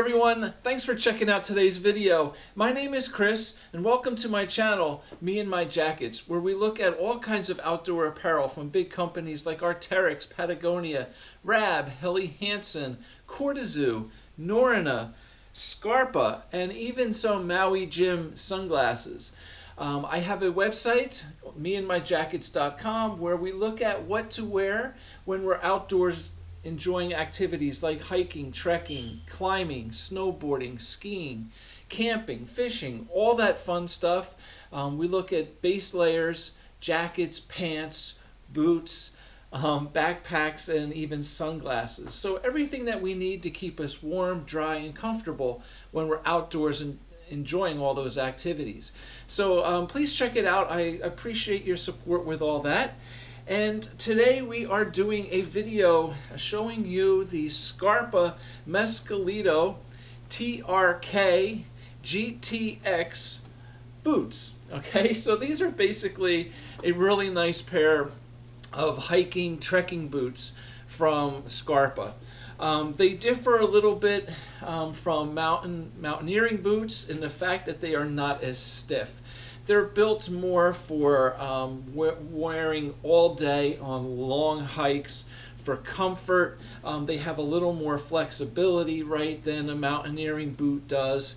everyone, thanks for checking out today's video. My name is Chris and welcome to my channel, Me and My Jackets, where we look at all kinds of outdoor apparel from big companies like Arc'teryx, Patagonia, Rab, Helly Hansen, Cortezoo, Norrøna, Scarpa, and even some Maui Jim sunglasses. I have a website, meandmyjackets.com, where we look at what to wear when we're outdoors enjoying activities like hiking, trekking, climbing, snowboarding, skiing, camping, fishing, all that fun stuff. We look at base layers, jackets, pants, boots, backpacks, and even sunglasses. So everything that we need to keep us warm, dry, and comfortable when we're outdoors and enjoying all those activities. So please check it out. I appreciate your support with all that. And today we are doing a video showing you the Scarpa Mescalito TRK GTX boots. Okay, so these are basically a really nice pair of hiking, trekking boots from Scarpa. They differ a little bit from mountaineering boots in the fact that they are not as stiff. They're built more for wearing all day on long hikes, for comfort. They have a little more flexibility, right, than a mountaineering boot does.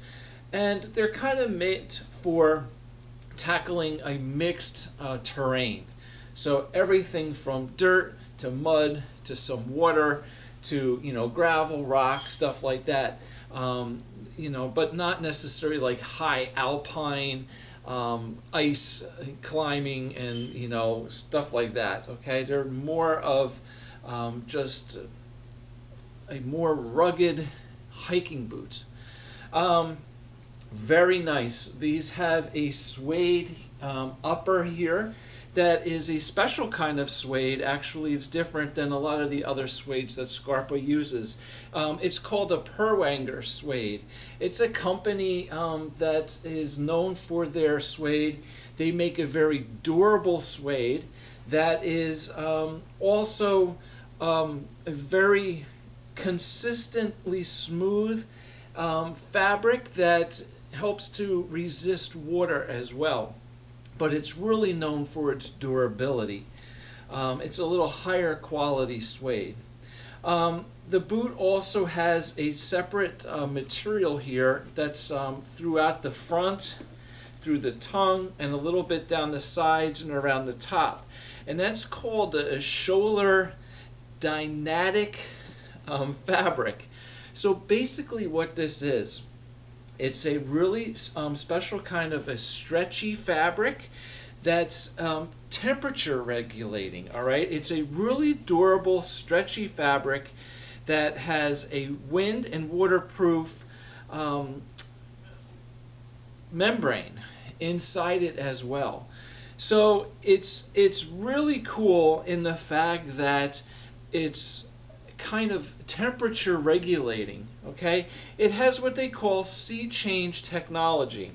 And they're kind of made for tackling a mixed terrain. So everything from dirt to mud to some water to, gravel, rock, stuff like that. But not necessarily like high alpine ice climbing and stuff like that. Okay, they're more of just a more rugged hiking boot. Very nice. These have a suede upper here that is a special kind of suede. Actually, it's different than a lot of the other suedes that Scarpa uses. It's called a Perwanger suede. It's a company that is known for their suede. They make a very durable suede that is also a very consistently smooth fabric that helps to resist water as well. But it's really known for its durability. It's a little higher quality suede. The boot also has a separate material here that's throughout the front, through the tongue, and a little bit down the sides and around the top. And that's called a shoulder dynatic fabric. So basically what this is, it's a really special kind of a stretchy fabric that's temperature regulating, all right? It's a really durable, stretchy fabric that has a wind and waterproof membrane inside it as well. So it's really cool in the fact that it's kind of temperature regulating. Okay, it has what they call sea change technology,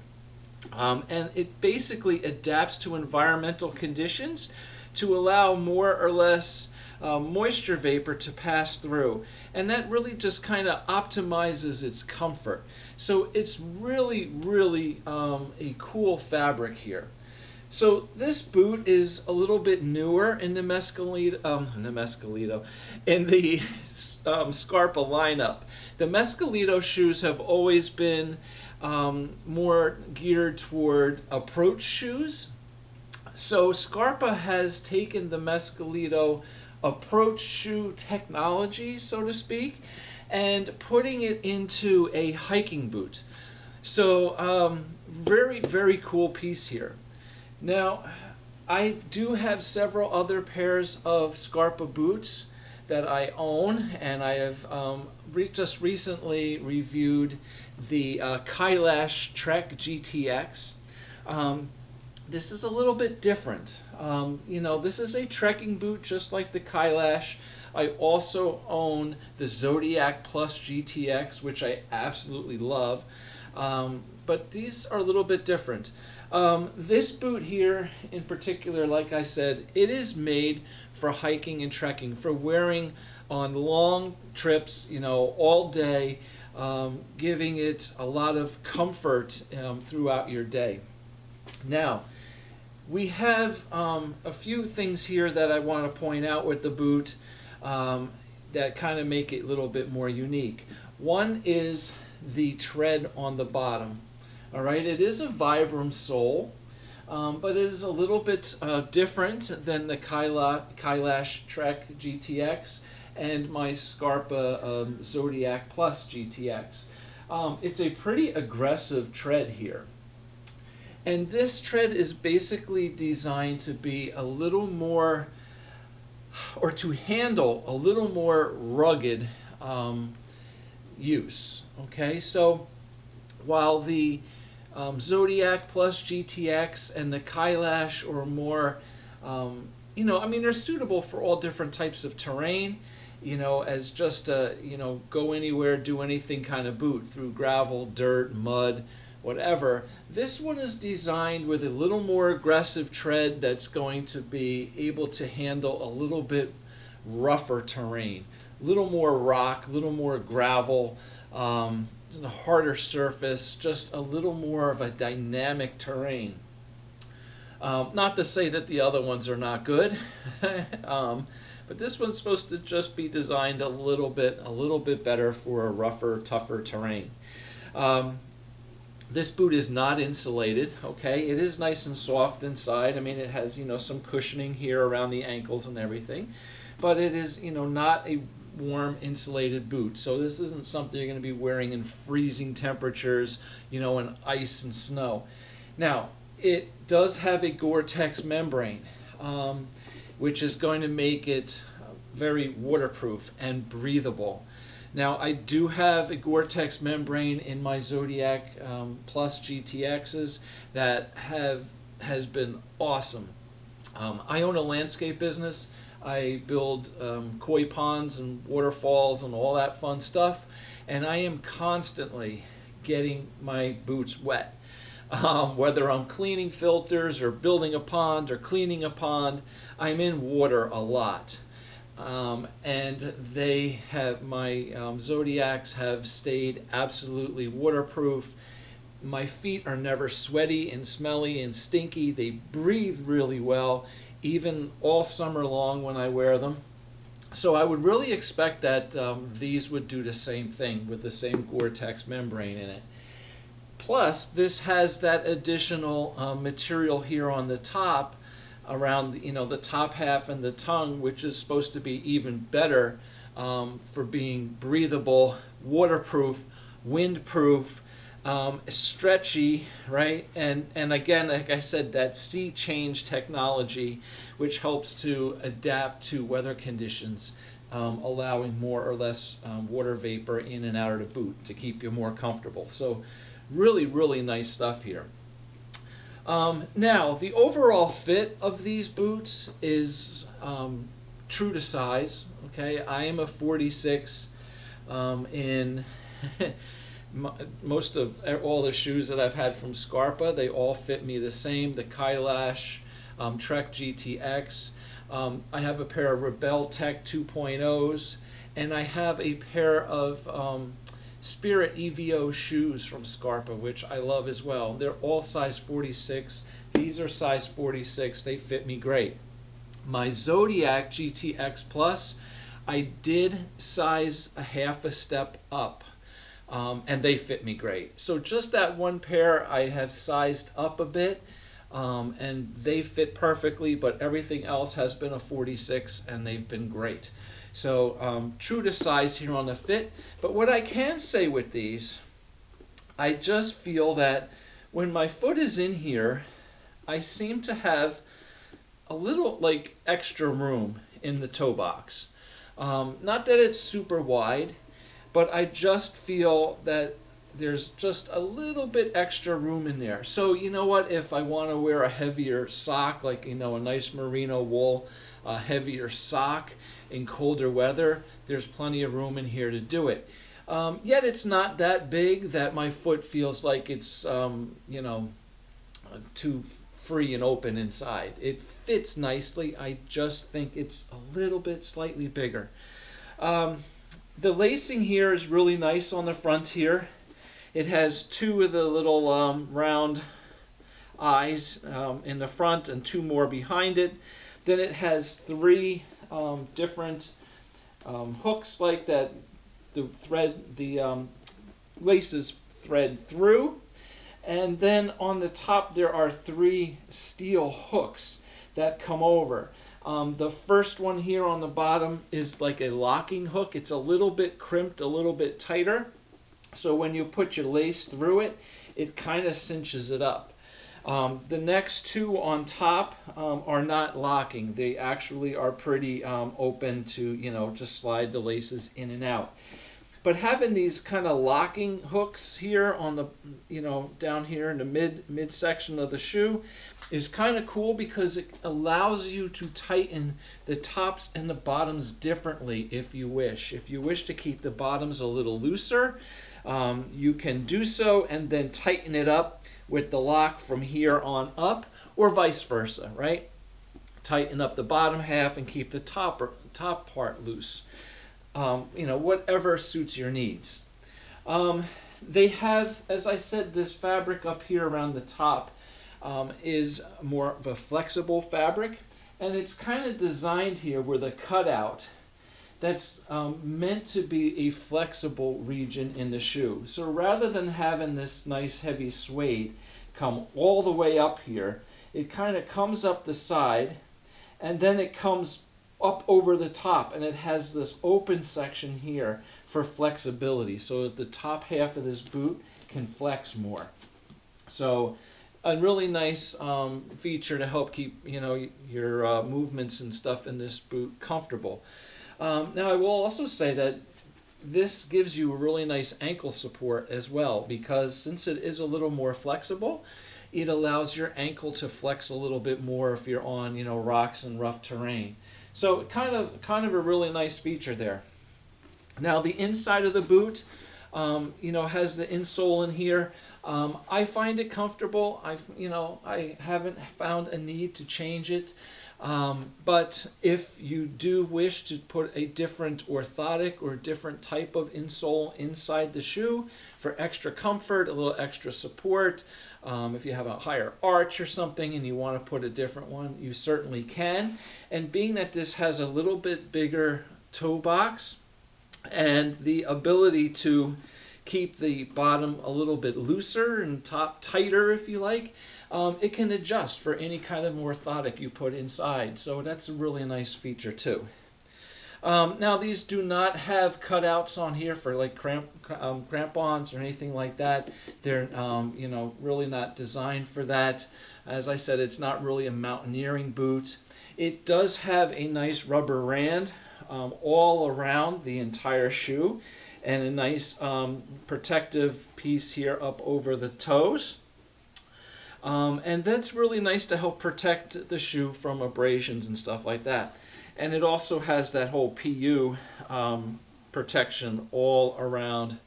and it basically adapts to environmental conditions to allow more or less moisture vapor to pass through, and that really just kind of optimizes its comfort. So it's really a cool fabric here. So this boot is a little bit newer in the in the Scarpa lineup. The Mescalito shoes have always been more geared toward approach shoes. So Scarpa has taken the Mescalito approach shoe technology, so to speak, and putting it into a hiking boot. So very cool piece here. Now, I do have several other pairs of Scarpa boots that I own, and I have just recently reviewed the Kailash Trek GTX. This is a little bit different. This is a trekking boot just like the Kailash. I also own the Zodiac Plus GTX, which I absolutely love. But these are a little bit different. This boot here in particular, like I said, it is made for hiking and trekking, for wearing on long trips, all day, giving it a lot of comfort throughout your day. Now, we have a few things here that I want to point out with the boot that kind of make it a little bit more unique. One is the tread on the bottom. All right, it is a Vibram sole, but it is a little bit different than the Kailash TRK GTX and my Scarpa Zodiac Plus GTX. It's a pretty aggressive tread here. And this tread is basically designed to be a little more, or to handle a little more rugged use. Okay, so while the Zodiac Plus GTX and the Kailash are more, they're suitable for all different types of terrain, as just a, go anywhere, do anything kind of boot through gravel, dirt, mud, whatever. This one is designed with a little more aggressive tread that's going to be able to handle a little bit rougher terrain, a little more rock, a little more gravel, a harder surface, just a little more of a dynamic terrain. Not to say that the other ones are not good, but this one's supposed to just be designed a little bit better for a rougher, tougher terrain. This boot is not insulated, okay? It is nice and soft inside. I mean, it has, some cushioning here around the ankles and everything, but it is, not a warm insulated boot. So this isn't something you're going to be wearing in freezing temperatures, in ice and snow. Now, it does have a goreTex membrane, which is going to make it very waterproof and breathable. Now, I do have a goreTex membrane in my Zodiac Plus GTXs that has been awesome. I own a landscape business. I build koi ponds and waterfalls and all that fun stuff, and I am constantly getting my boots wet. Whether I'm cleaning filters or building a pond or cleaning a pond, I'm in water a lot. And they have, my Zodiacs have stayed absolutely waterproof. My feet are never sweaty and smelly and stinky. They breathe really well, even all summer long when I wear them. So I would really expect that these would do the same thing with the same goreTex membrane in it. Plus, this has that additional material here on the top, around the top half and the tongue, which is supposed to be even better for being breathable, waterproof, windproof, stretchy, right? And again, like I said, that sea change technology, which helps to adapt to weather conditions, allowing more or less water vapor in and out of the boot to keep you more comfortable. So really, really nice stuff here. Now, the overall fit of these boots is true to size. Okay, I am a 46 in most of all the shoes that I've had from Scarpa. They all fit me the same. The Kailash TRK GTX. I have a pair of Rebel Tech 2.0s, and I have a pair of Spirit EVO shoes from Scarpa, which I love as well. They're all size 46. These are size 46. They fit me great. My Zodiac GTX Plus, I did size a half a step up, and they fit me great. So just that one pair I have sized up a bit, and they fit perfectly, but everything else has been a 46, and they've been great. So true to size here on the fit. But what I can say with these, I just feel that when my foot is in here, I seem to have a little like extra room in the toe box. Not that it's super wide, but I just feel that there's just a little bit extra room in there. So you know what, if I want to wear a heavier sock, like a nice merino wool heavier sock in colder weather, there's plenty of room in here to do it. Yet it's not that big that my foot feels like it's too free and open inside. It fits nicely. I just think it's a little bit slightly bigger. The lacing here is really nice on the front here. It has two of the little round eyes in the front and two more behind it. Then it has three different hooks like that the laces thread through. And then on the top there are three steel hooks that come over. The first one here on the bottom is like a locking hook. It's a little bit crimped, a little bit tighter. So when you put your lace through it, it kind of cinches it up. The next two on top are not locking. They actually are pretty open to, just slide the laces in and out. But having these kind of locking hooks here on the, down here in the midsection of the shoe is kind of cool because it allows you to tighten the tops and the bottoms differently if you wish. If you wish to keep the bottoms a little looser, you can do so and then tighten it up with the lock from here on up, or vice versa, right? Tighten up the bottom half and keep the top part loose. Whatever suits your needs. They have, as I said, this fabric up here around the top is more of a flexible fabric, and it's kind of designed here with a cutout that's meant to be a flexible region in the shoe. So rather than having this nice heavy suede come all the way up here, it kind of comes up the side and then it comes up over the top, and it has this open section here for flexibility so that the top half of this boot can flex more. So a really nice feature to help keep your movements and stuff in this boot comfortable. Now I will also say that this gives you a really nice ankle support as well, because since it is a little more flexible, it allows your ankle to flex a little bit more if you're on rocks and rough terrain. So kind of a really nice feature there. Now the inside of the boot has the insole in here. I find it comfortable. I haven't found a need to change it. But if you do wish to put a different orthotic or different type of insole inside the shoe for extra comfort, a little extra support, if you have a higher arch or something and you want to put a different one, you certainly can. And being that this has a little bit bigger toe box and the ability to keep the bottom a little bit looser and top tighter if you like, it can adjust for any kind of orthotic you put inside. So that's a really nice feature too. Now these do not have cutouts on here for like crampons or anything like that. They're really not designed for that. As I said, it's not really a mountaineering boot. It does have a nice rubber rand all around the entire shoe, and a nice protective piece here up over the toes. And that's really nice to help protect the shoe from abrasions and stuff like that. And it also has that whole PU protection all around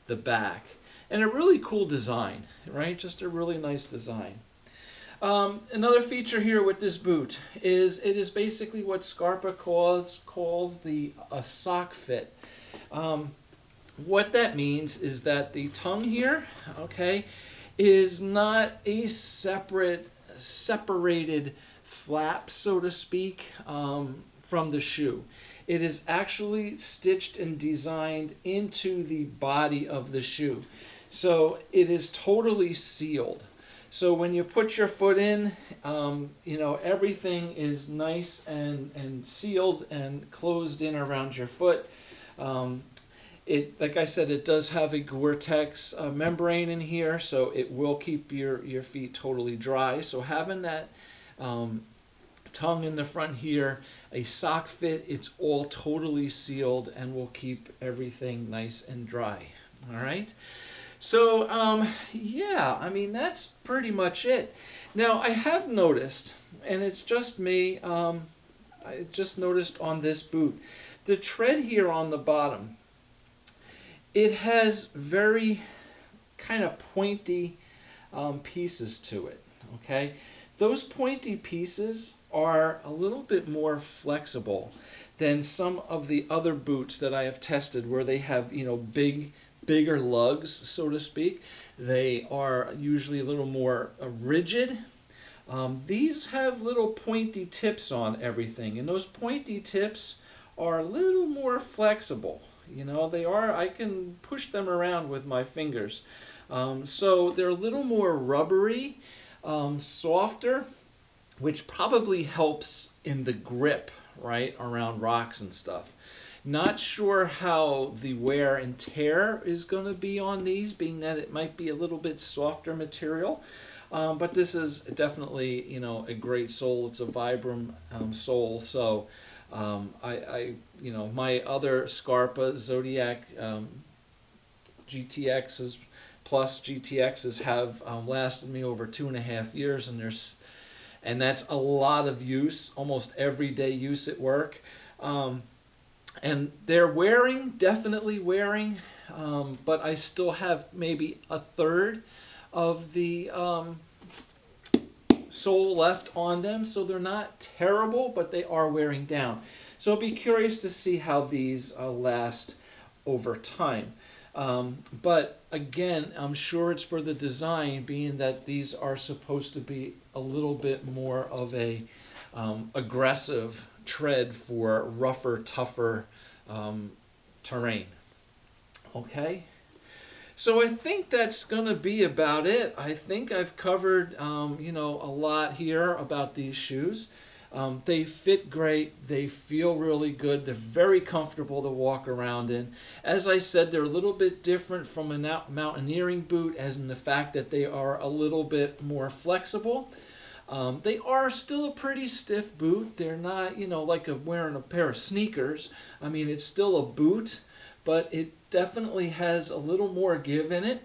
the back. And a really cool design, right? Just a really nice design. Another feature here with this boot is it is basically what Scarpa calls a sock fit. What that means is that the tongue here, okay, is not a separated flap, so to speak, from the shoe. It is actually stitched and designed into the body of the shoe. So it is totally sealed. So when you put your foot in, everything is nice and sealed and closed in around your foot. Like I said, it does have a goreTex membrane in here, so it will keep your feet totally dry. So having that tongue in the front here, a sock fit, it's all totally sealed and will keep everything nice and dry. All right. So yeah, I mean, that's pretty much it. Now I have noticed, and it's just me, I just noticed on this boot, the tread here on the bottom, it has very kind of pointy pieces to it, okay? Those pointy pieces are a little bit more flexible than some of the other boots that I have tested, where they have, you know, bigger lugs, so to speak. They are usually a little more rigid. These have little pointy tips on everything, and those pointy tips are a little more flexible. You know, they are, I can push them around with my fingers. So they're a little more rubbery, softer, which probably helps in the grip, right, around rocks and stuff. Not sure how the wear and tear is going to be on these, being that it might be a little bit softer material. But this is definitely, you know, a great sole. It's a Vibram sole. So you know, my other Scarpa Zodiac GTXs plus GTXs have lasted me over 2.5 years, and that's a lot of use, almost everyday use at work. And they're wearing, definitely wearing, but I still have maybe a third of the sole left on them, so they're not terrible, but they are wearing down. So I'll be curious to see how these last over time. But again, I'm sure it's for the design, being that these are supposed to be a little bit more of a aggressive tread for rougher, tougher terrain. Okay, so I think that's going to be about it. I think I've covered you know, a lot here about these shoes. They fit great. They feel really good. They're very comfortable to walk around in. As I said, they're a little bit different from a mountaineering boot, as in the fact that they are a little bit more flexible. They are still a pretty stiff boot. They're not, you know, like wearing a pair of sneakers. I mean, it's still a boot, but it definitely has a little more give in it.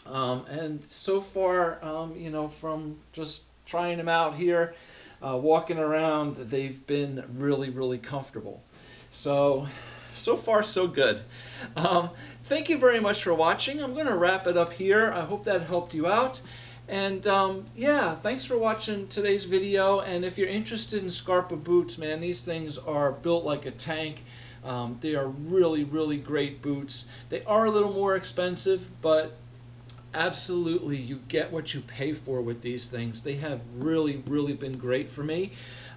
And so far, you know, from just trying them out here, walking around, they've been really, really comfortable. So far so good. Thank you very much for watching. I'm going to wrap it up here. I hope that helped you out. And yeah, thanks for watching today's video. And if you're interested in Scarpa boots, man, these things are built like a tank. They are really, really great boots. They are a little more expensive, but absolutely you get what you pay for with these things. They have really, really been great for me.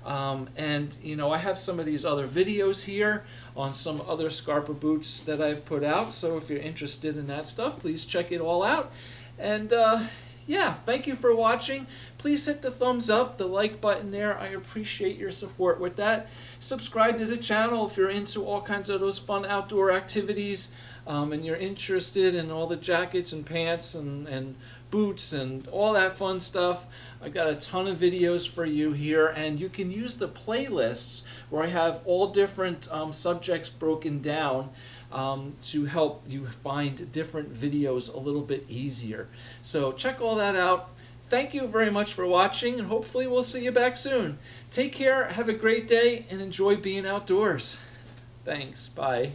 And you know, I have some of these other videos here on some other Scarpa boots that I've put out. So if you're interested in that stuff, please check it all out. And yeah, thank you for watching. Please hit the thumbs up, the like button there. I appreciate your support with that. Subscribe to the channel if you're into all kinds of those fun outdoor activities, and you're interested in all the jackets and pants and boots and all that fun stuff. I got a ton of videos for you here, and you can use the playlists where I have all different subjects broken down to help you find different videos a little bit easier. So check all that out. Thank you very much for watching, and hopefully we'll see you back soon. Take care, have a great day, and enjoy being outdoors. Thanks. Bye.